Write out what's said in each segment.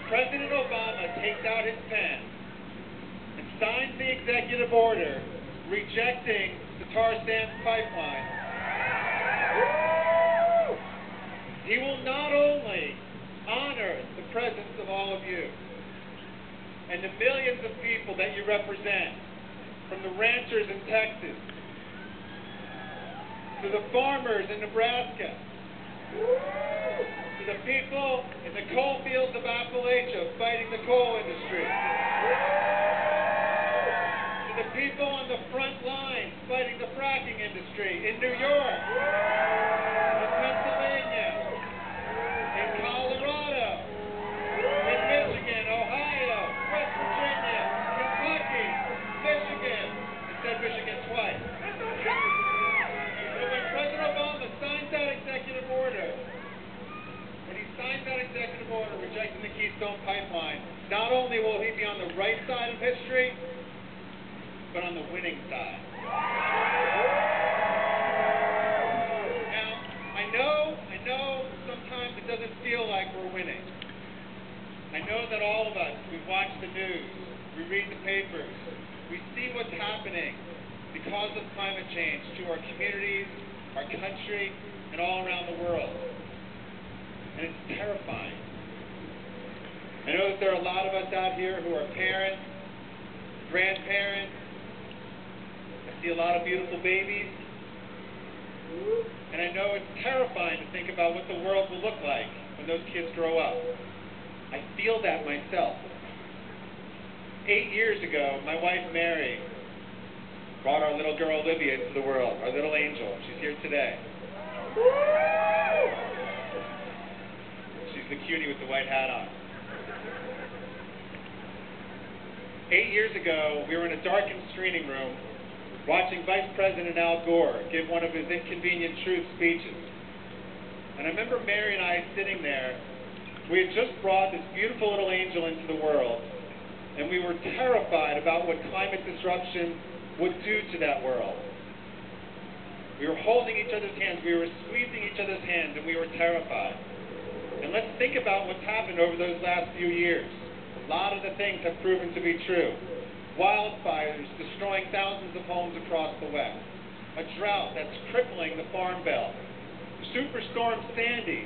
President Obama takes out his pen and signs the executive order rejecting the tar sands pipeline, he will not only honor the presence of all of you and the millions of people that you represent, from the ranchers in Texas to the farmers in Nebraska, to the people in the coal fields of Appalachia fighting the coal industry, to the people on the front lines fighting the fracking industry in New York, in Pennsylvania, in Colorado, in Michigan, Ohio, West Virginia, Kentucky, Michigan. I said Michigan twice. So when President Obama signs that executive order, rejecting the Keystone Pipeline, not only will he be on the right side of history, but on the winning side. Now, I know sometimes it doesn't feel like we're winning. I know that all of us, we watch the news, we read the papers, we see what's happening because of climate change to our communities, our country, and all around the world. And it's terrifying. I know that there are a lot of us out here who are parents, grandparents. I see a lot of beautiful babies. And I know it's terrifying to think about what the world will look like when those kids grow up. I feel that myself. 8 years ago, my wife Mary brought our little girl Olivia into the world, our little angel. She's here today. She's the cutie with the white hat on. 8 years ago, we were in a darkened screening room watching Vice President Al Gore give one of his inconvenient truth speeches. And I remember Mary and I sitting there. We had just brought this beautiful little angel into the world, and we were terrified about what climate disruption would do to that world. We were holding each other's hands, we were squeezing each other's hands, and we were terrified. And let's think about what's happened over those last few years. A lot of the things have proven to be true. Wildfires destroying thousands of homes across the West. A drought that's crippling the Farm Belt. Superstorm Sandy,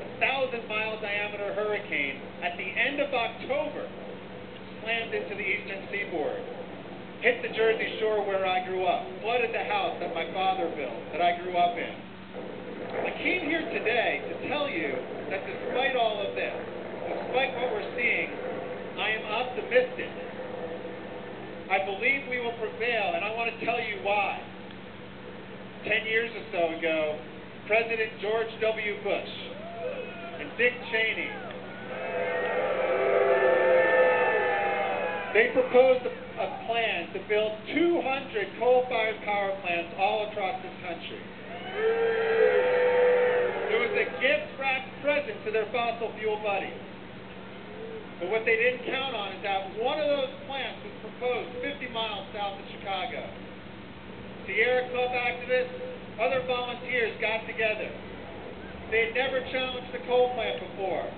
a 1,000-mile diameter hurricane at the end of October, slammed into the eastern seaboard. Hit the Jersey Shore where I grew up. Flooded the house that my father built, that I grew up in. I came here today to tell you that despite all of this, despite what we're seeing, I am optimistic. I believe we will prevail, and I want to tell you why. 10 years or so ago, President George W. Bush and Dick Cheney, they proposed a plan to build 200 coal-fired power plants all across this country. It was a gift-wrapped present to their fossil fuel buddies. But what they didn't count on is that one of those plants was proposed 50 miles south of Chicago. Sierra Club activists, other volunteers got together. They had never challenged a coal plant before.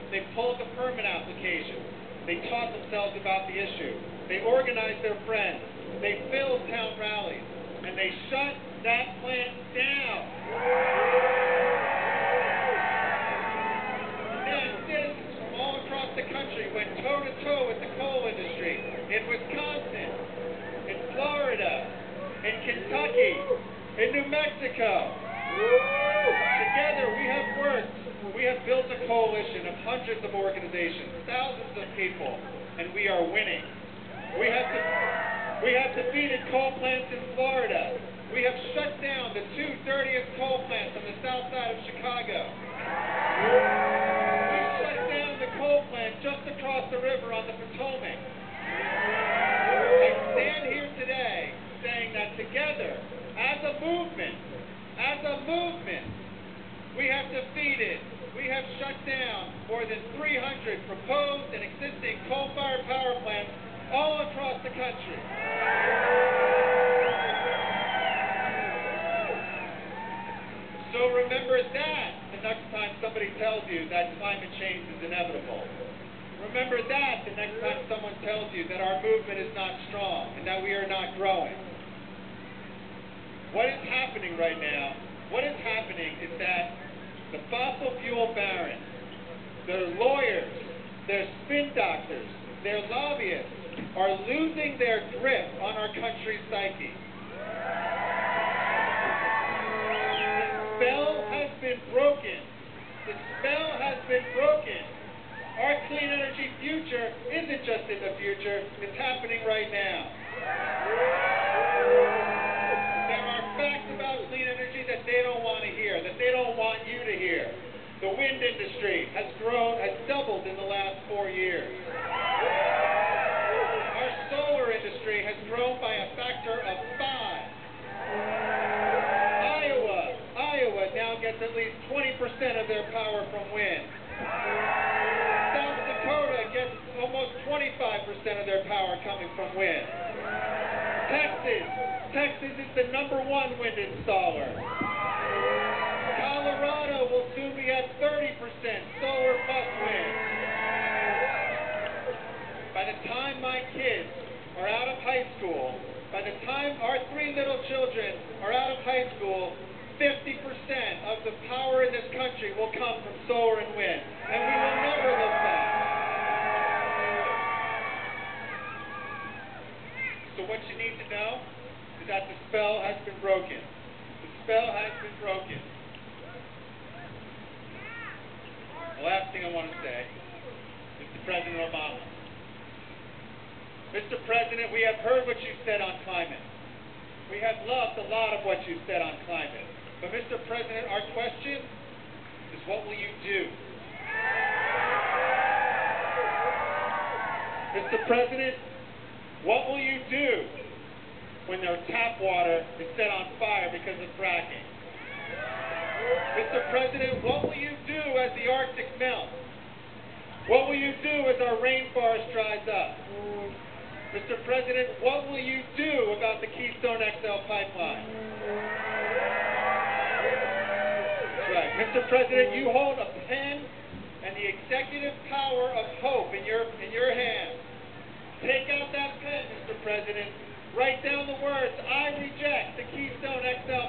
They pulled the permit application. They taught themselves about the issue. They organized their friends. They filled town rallies. And they shut that plant down. And then citizens from all across the country went toe-to-toe with the coal industry in Wisconsin, in Florida, in Kentucky, in New Mexico. Together we have worked. We have built a coalition of hundreds of organizations, thousands of people, and we are winning. We have defeated coal plants in Florida. We have shut down the 2 dirtiest coal plants on the south side of Chicago. We shut down the coal plant just across the river on the Potomac. I stand here today saying that together, as a movement, we have defeated, we have shut down more than 300 proposed and existing coal-fired power plants all across the country. So remember that, the the next time somebody tells you that climate change is inevitable. Remember that the next time someone tells you that our movement is not strong and that we are not growing. What is happening right now? What is happening is that the fossil fuel barons, their lawyers, their spin doctors, their lobbyists are losing their grip on our country's psyche. The spell has been broken. The spell has been broken. Our clean energy future isn't just in the future, it's happening right now. There are facts about clean energy that they don't want to hear, that they don't want you to hear. The wind industry has doubled in the last 4 years. Our solar industry has grown by a factor of 5. Iowa now gets at least 20% of their power from wind. South Dakota gets almost 25% of their power coming from wind. Texas is the #1 wind installer. Colorado will soon be at 30% solar plus wind. By the time my kids are out of high school, by the time our 3 little children are out of high school, 50% of the power in this country will come from solar and wind, and we will never look back. So what you need to know is that the spell has been broken. The spell has been broken. The last thing I want to say is to President Obama. Mr. President, we have heard what you said on climate. We have loved a lot of what you said on climate. But Mr. President, our question is, what will you do? Mr. President, what will you do when their tap water is set on fire because of fracking? Mr. President, what will you do as the Arctic melts? What will you do as our rainforest dries up? Mr. President, what will you do about the Keystone XL pipeline? That's right. Mr. President, you hold a pen and the executive power of hope in your hand. Take out that pen, Mr. President. Write down the words, I reject the Keystone XL